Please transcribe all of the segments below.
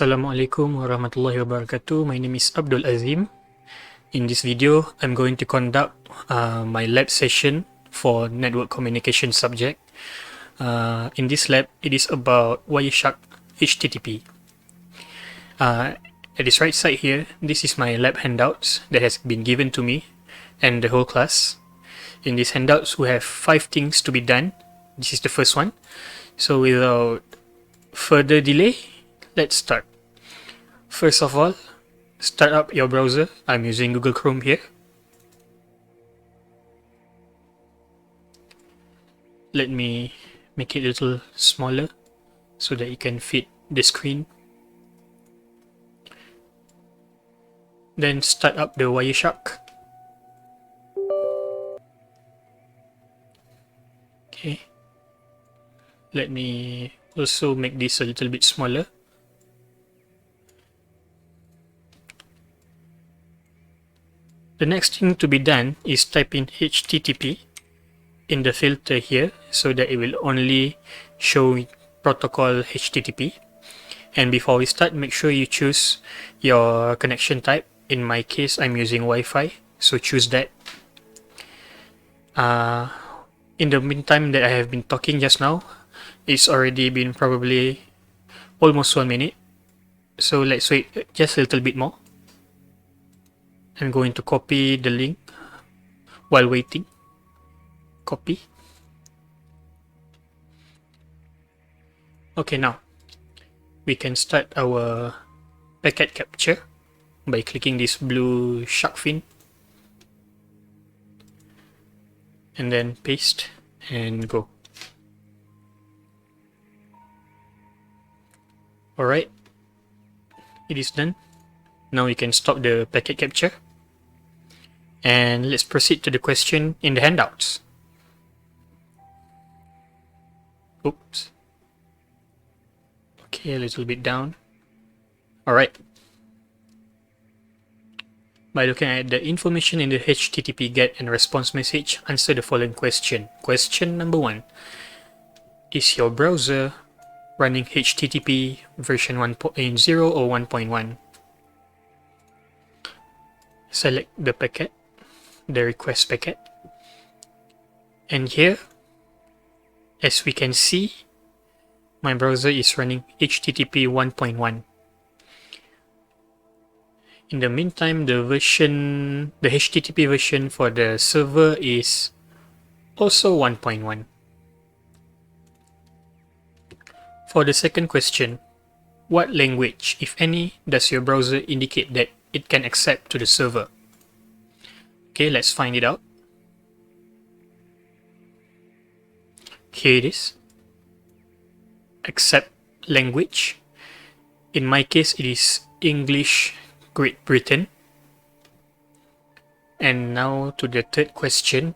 Assalamualaikum warahmatullahi wabarakatuh. My name is Abdul Azim. In this video, I'm going to conduct my lab session for network communication subject. In this lab, it is about Wireshark HTTP. At this right side here, this is my lab handouts that has been given to me and the whole class. In these handouts, we have 5 things to be done. This is the first one. So without further delay, let's start. First of all, start up your browser. I'm using Google Chrome here. Let me make it a little smaller so that it can fit the screen. Then start up the Wireshark. Okay. Let me also make this a little bit smaller. The next thing to be done is type in HTTP in the filter here so that it will only show protocol HTTP. And before we start, make sure you choose your connection type. In my case, I'm using Wi-Fi, so choose that. In the meantime that I have been talking just now, it's already been probably almost 1 minute. So let's wait just a little bit more. I'm going to copy the link while waiting. Copy. Okay, now we can start our packet capture by clicking this blue shark fin and then paste and go. Alright, it is done. Now we can stop the packet capture. And let's proceed to the question in the handouts. Oops. Okay, a little bit down. Alright. By looking at the information in the HTTP get and response message, answer the following question. Question number 1. Is your browser running HTTP version 1.0 or 1.1? Select the packet, the request packet, and here, as we can see, my browser is running HTTP 1.1. In the meantime, the HTTP version for the server is also 1.1. For the second question, what language, if any, does your browser indicate that it can accept to the server? Okay, let's find it out. Here it is. Accept language. In my case, it is English, Great Britain. And now to the third question.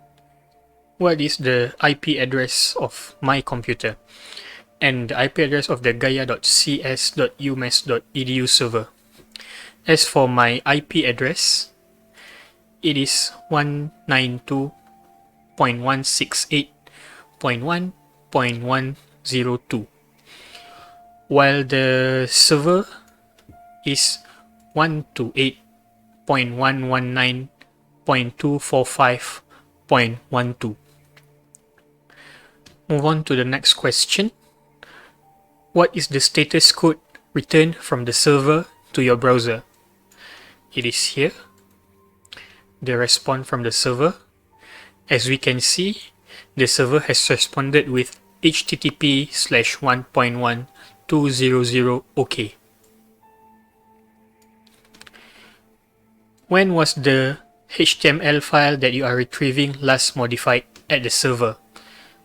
What is the IP address of my computer? And the IP address of the gaia.cs.umass.edu server. As for my IP address, it is 192.168.1.102, while the server is 128.119.245.12. Move on to the next question. What is the status code returned from the server to your browser? It is here. The response from the server. As we can see, the server has responded with HTTP/1.1200 OK. When was the HTML file that you are retrieving last modified at the server?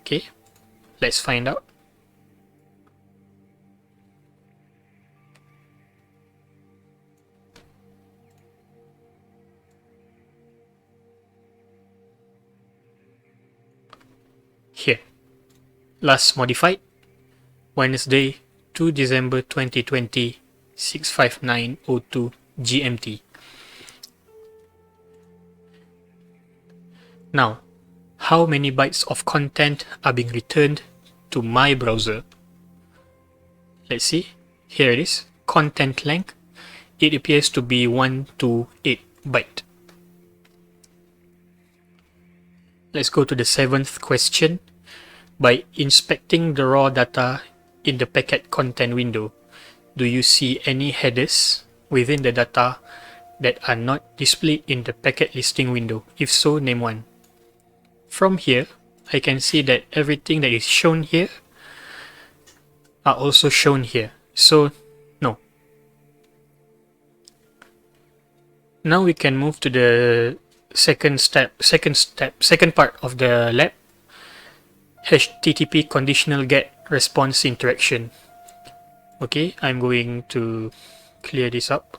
Okay, let's find out. Here, last modified, Wednesday, 2 December 2020, 6:59:02 GMT. Now, how many bytes of content are being returned to my browser? Let's see. Here it is. content length, it appears to be 128 byte. Let's go to the 7th question. By inspecting the raw data in the packet content window, do you see any headers within the data that are not displayed in the packet listing window? If so, name one. From here, I can see that everything that is shown here are also shown here. So, no. Now we can move to the second part of the lab. HTTP conditional get response interaction. Okay, I'm going to clear this up.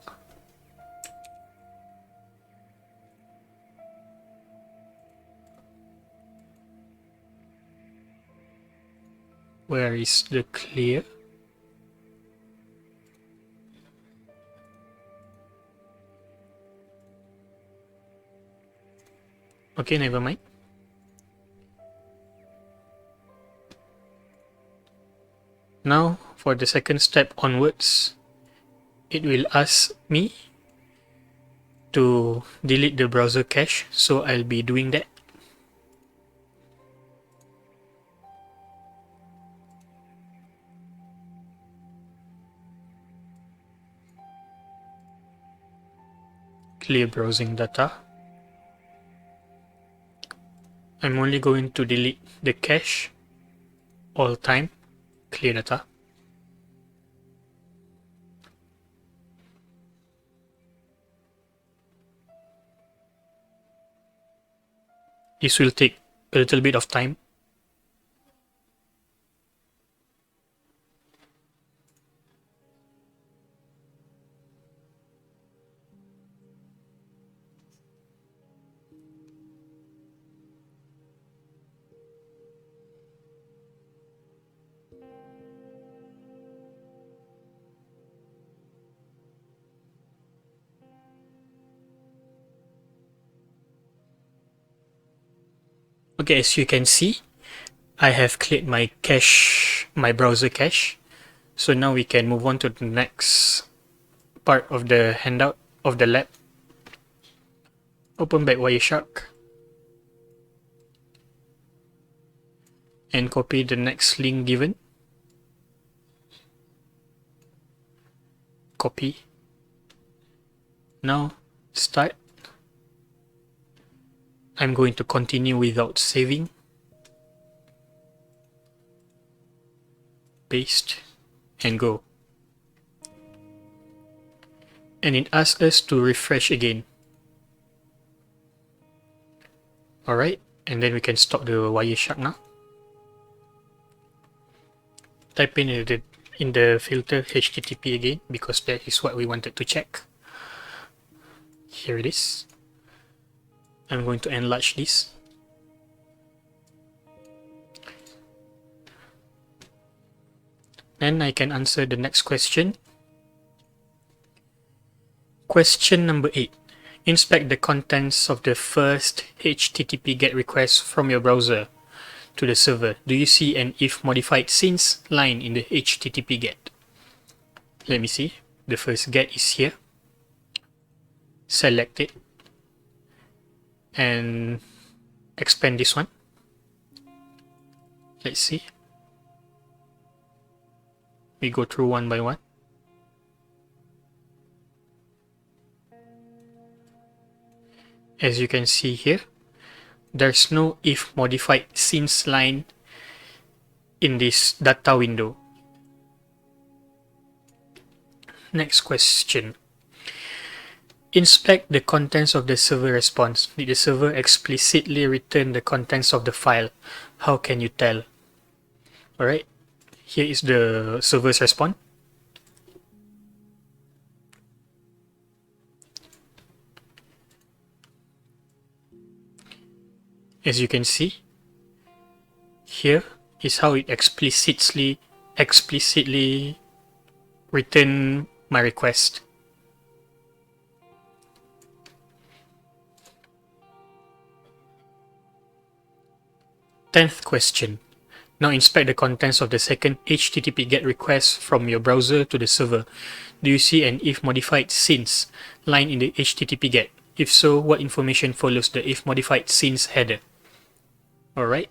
Where is the clear? Okay, never mind. Now, for the second step onwards, it will ask me to delete the browser cache, so I'll be doing that. Clear browsing data. I'm only going to delete the cache all time. Clear data. This will take a little bit of time. Okay, as you can see, I have cleared my cache, my browser cache. So now we can move on to the next part of the handout of the lab. Open back Wireshark and copy the next link given. Copy. Now start. I'm going to continue without saving. Paste and go. And it asks us to refresh again. Alright, and then we can stop the Wireshark now. Type in the filter HTTP again, because that is what we wanted to check. Here it is. I'm going to enlarge this. Then I can answer the next question. Question number 8. Inspect the contents of the first HTTP GET request from your browser to the server. Do you see an if modified since line in the HTTP GET? Let me see. The first GET is here. Select it and expand this one. Let's see. We go through one by one. As you can see here, there's no if modified since line in this data window. Next question. Inspect the contents of the server response. Did the server explicitly return the contents of the file? How can you tell? Alright, here is the server's response. As you can see, here is how it explicitly returned my request. Tenth question. Now inspect the contents of the second HTTP GET request from your browser to the server. Do you see an if modified since line in the HTTP GET? If so, what information follows the if modified since header? Alright.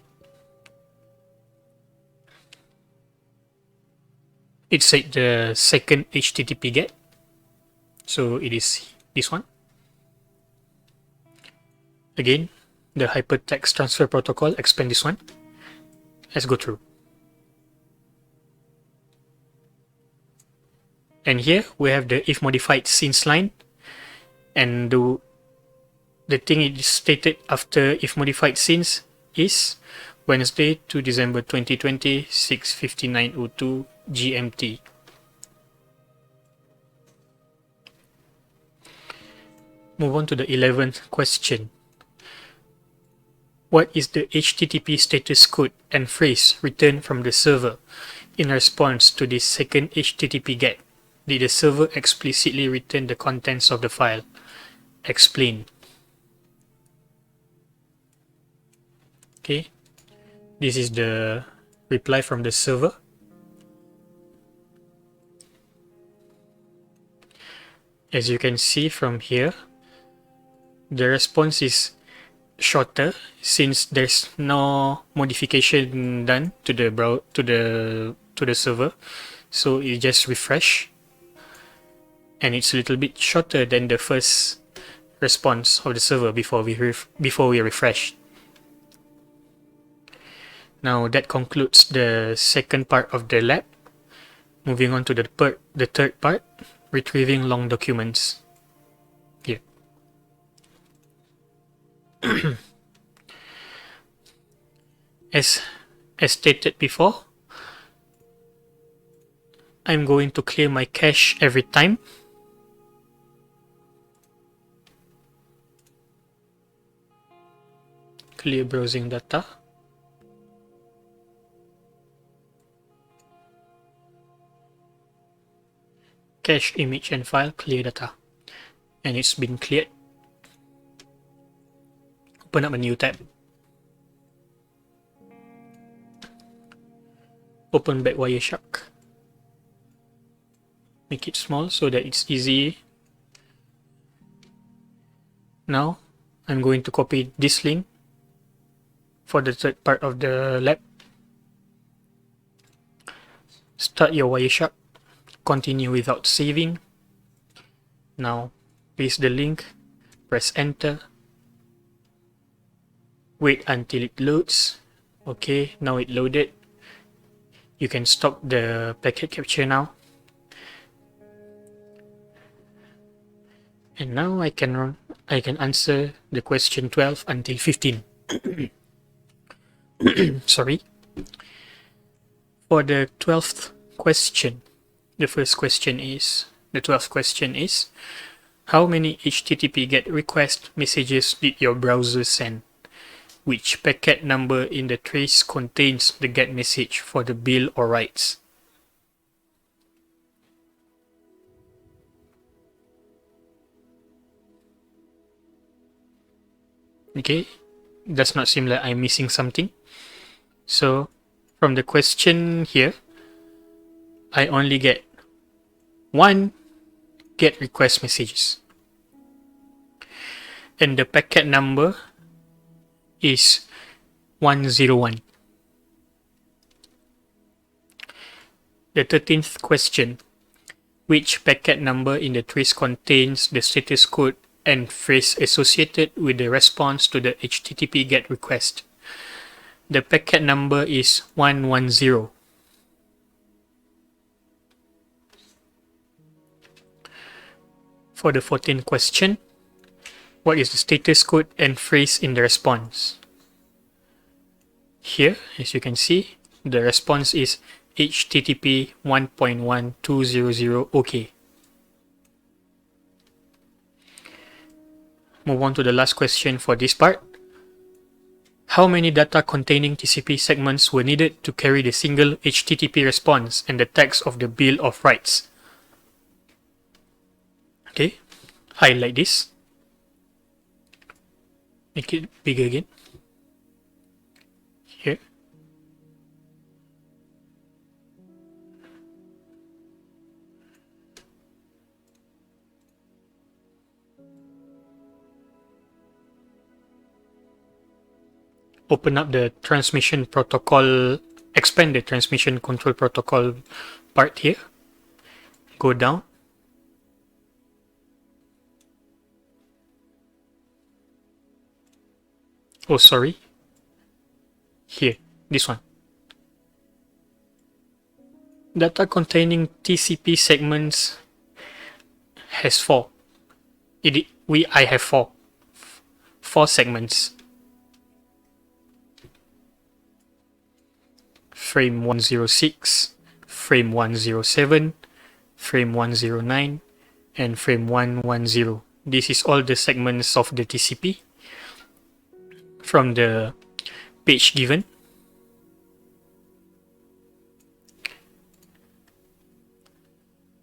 It's at the second HTTP GET. So it is this one. Again, the hypertext transfer protocol, expand this one. Let's go through. And here we have the if modified since line, and the thing it is stated after if modified since is Wednesday 2 December 2020 6:59:02 GMT. Move on to the 11th question. What is the HTTP status code and phrase returned from the server in response to this second HTTP GET? Did the server explicitly return the contents of the file? Explain. Okay, this is the reply from the server. As you can see from here, the response is shorter since there's no modification done to the server, so it just refresh, and it's a little bit shorter than the first response of the server before we refresh. Now that concludes the second part of the lab. Moving on to the third part, retrieving long documents. Here. As stated before, I'm going to clear my cache every time. Clear browsing data. Cache image and file, clear data. And it's been cleared. Open up a new tab. Open back Wireshark. Make it small so that it's easy. Now I'm going to copy this link for the third part of the lab. Start your Wireshark. Continue without saving. Now paste the link, press enter. Wait until it loads. Okay, now it loaded. You can stop the packet capture now. And now I can answer the question 12 until 15. Sorry. For the 12th question, the 12th question is, how many HTTP GET request messages did your browser send? Which packet number in the trace contains the GET message for the bill or rights? Okay, does not seem like I'm missing something. So from the question here, I only get one GET request messages, and the packet number is 101. The 13th question, which packet number in the trace contains the status code and phrase associated with the response to the HTTP GET request? The packet number is 110. For the 14th question, what is the status code and phrase in the response? Here, as you can see, the response is HTTP 1.1200 OK. Move on to the last question for this part. How many data containing TCP segments were needed to carry the single HTTP response and the text of the Bill of Rights? Okay, highlight this. Make it bigger again. Here. open up the transmission protocol, expand the transmission control protocol part here. Go down. Oh, sorry. Here, this one. Data containing TCP segments has 4. I have 4 segments. Frame 106, frame 107, frame 109, and frame 110. This is all the segments of the TCP from the page given.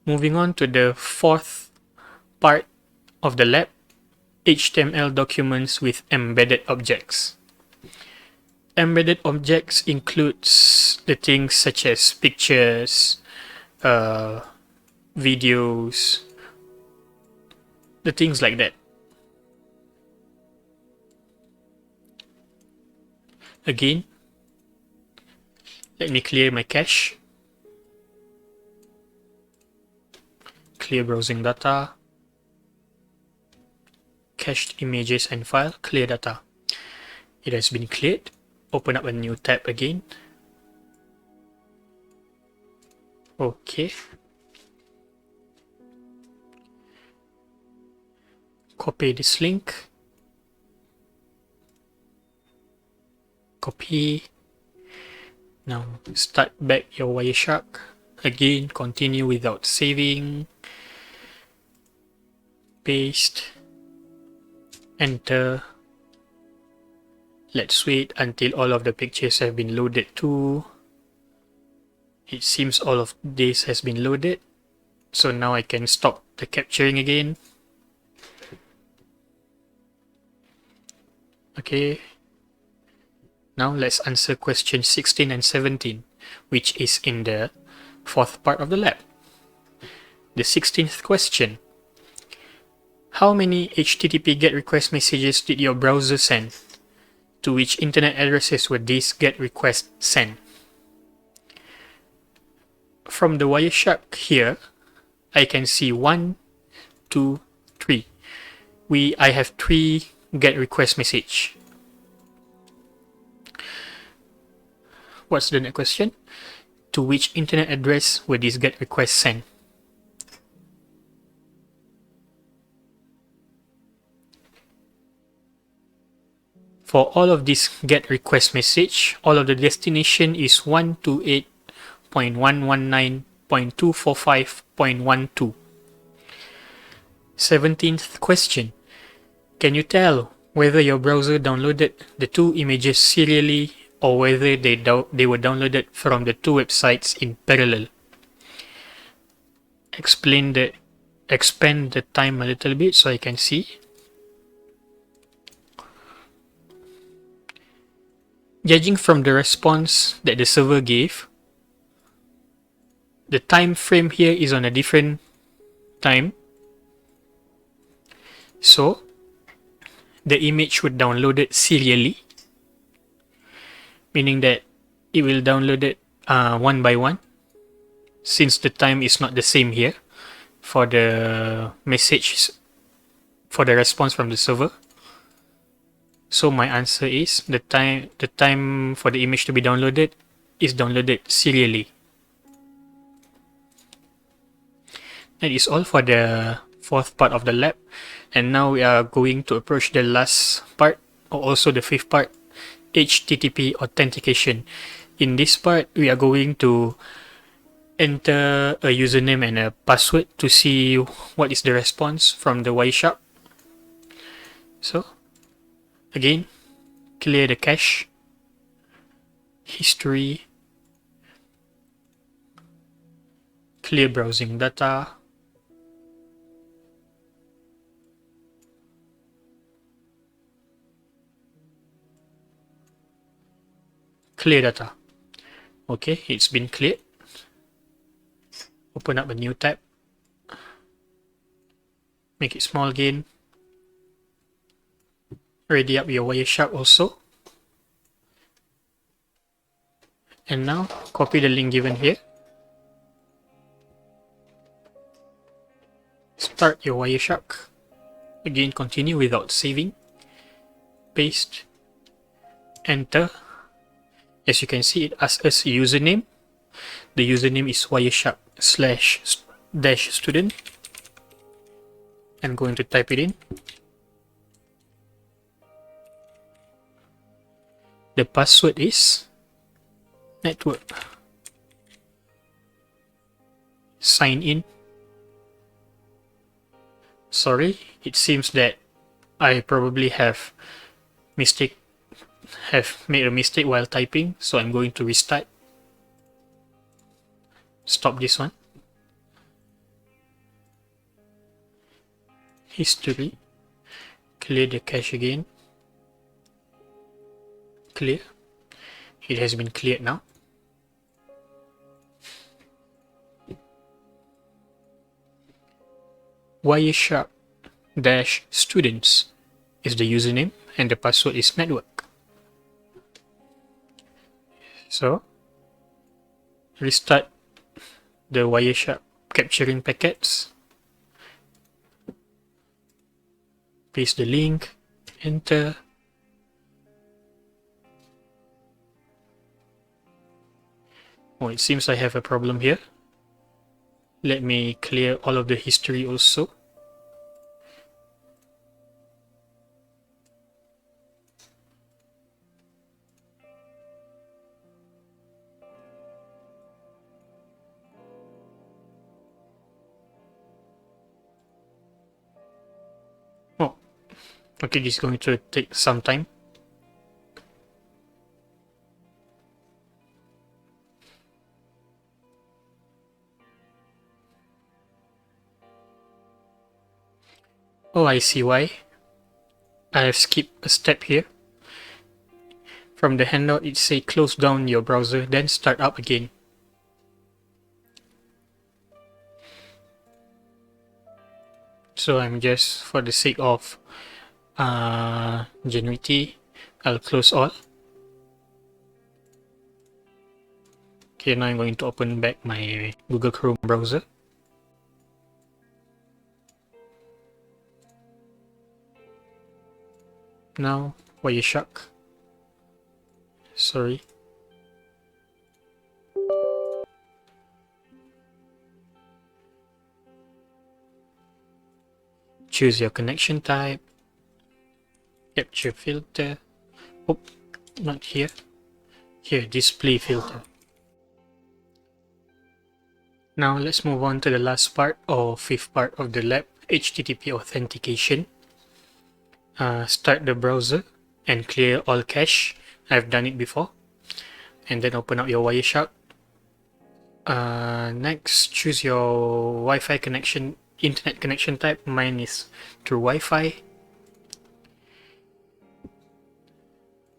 Moving on to the fourth part of the lab, HTML documents with embedded objects. Embedded objects includes the things such as pictures, videos, the things like that. Again, let me clear my cache. Clear browsing data. Cached images and file. Clear data. It has been cleared. Open up a new tab again. Okay. Copy this link. Copy. Now start back your Wireshark. Again, continue without saving. Paste. Enter. Let's wait until all of the pictures have been loaded too. It seems all of this has been loaded. So now I can stop the capturing again. Okay. Now let's answer question 16 and 17, which is in the fourth part of the lab. The 16th question. How many HTTP GET request messages did your browser send? To which internet addresses were these GET requests sent? From the Wireshark here, I can see 1, 2, 3. I have 3 GET request message. What's the next question? To which internet address were these GET requests sent? For all of these GET request message, all of the destination is 128.119.245.12. 17th question. Can you tell whether your browser downloaded the 2 images serially or whether they were downloaded from the 2 websites in parallel? Expand the time a little bit so I can see. Judging from the response that the server gave, the time frame here is on a different time. So, the image would download it serially, meaning that it will download it one by one, since the time is not the same here for the message, for the response from the server. So my answer is the time for the image to be downloaded is downloaded serially. That is all for the fourth part of the lab, and now we are going to approach the last part, or also the fifth part, HTTP authentication. In this part, we are going to enter a username and a password to see what is the response from the Wireshark. So, again, clear the cache, history, clear browsing data, clear data. Okay, it's been cleared. Open up a new tab. Make it small again. Ready up your Wireshark also. And now copy the link given here. Start your Wireshark. Again, continue without saving. Paste. Enter. As you can see, it asks us a username. The username is Wireshark/student. I'm going to type it in. The password is network. Sign in. Sorry, it seems that I probably have made a mistake while typing, so I'm going to restart. Stop this one. History. Clear the cache again. Clear. It has been cleared now. Wireshark-students is the username and the password is network. So, restart the Wireshark capturing packets. Paste the link, enter. Oh, it seems I have a problem here. Let me clear all of the history also. Oh, okay, this is going to take some time. Oh, I see why. I have skipped a step here. From the handout, it says close down your browser, then start up again. So I'm just, for the sake of genuinity, I'll close all. Okay, now I'm going to open back my Google Chrome browser. Now, Wireshark. Sorry. Choose your connection type. Capture filter. Oh, not here. Here, display filter. Now let's move on to the last part or fifth part of the lab, HTTP authentication. Start the browser and clear all cache. I've done it before. And then open up your Wireshark. Next, choose your Wi-Fi connection, internet connection type. Mine is through Wi-Fi.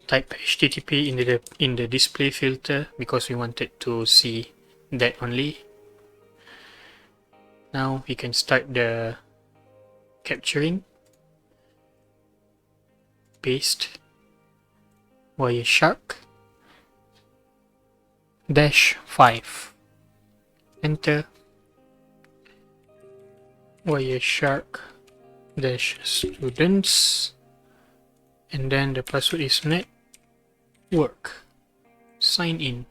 Type HTTP in the display filter because we wanted to see that only. Now we can start the capturing. Paste Wireshark -5. Enter. Wireshark -students, and then the password is network. Sign in.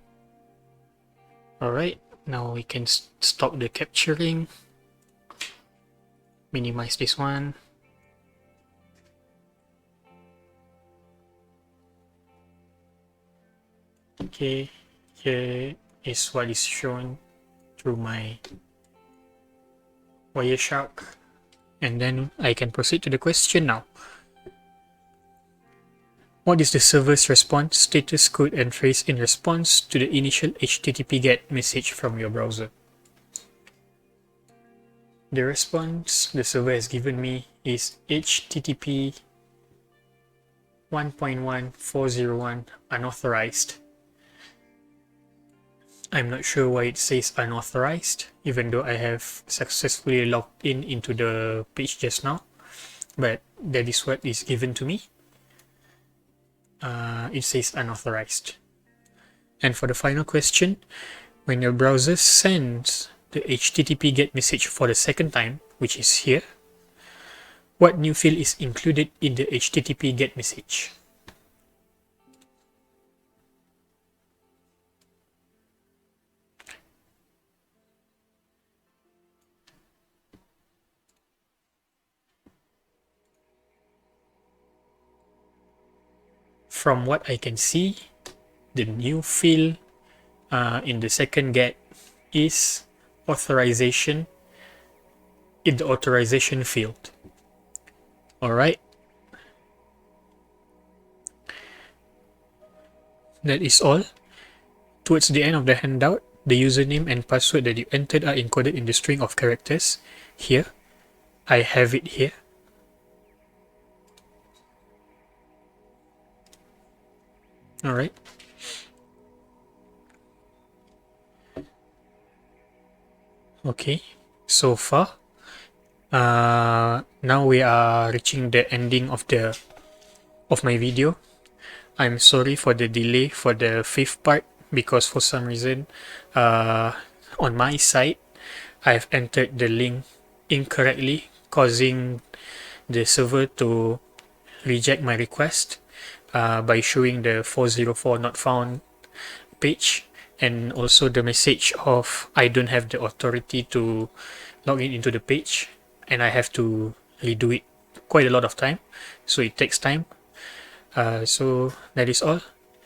Alright, now we can stop the capturing. Minimize this one. Okay, here is what is shown through my Wireshark, and then I can proceed to the question now. What is the server's response status code and phrase in response to the initial HTTP GET message from your browser? The response the server has given me is HTTP 1.1401 unauthorized. I'm not sure why it says unauthorized, even though I have successfully logged in into the page just now, but that is what is given to me. It says unauthorized. And for the final question, when your browser sends the HTTP GET message for the second time, which is here, what new field is included in the HTTP GET message? From what I can see, the new field in the second GET is authorization in the authorization field. Alright. That is all. Towards the end of the handout, the username and password that you entered are encoded in the string of characters. Here, I have it here. Alright. Okay, so far, now we are reaching the ending of my video. I'm sorry for the delay for the fifth part because for some reason, on my side, I've entered the link incorrectly, causing the server to reject my request by showing the 404 not found page, and also the message of I don't have the authority to log in into the page, and I have to redo it quite a lot of time, so it takes time. So that is all.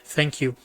Thank you.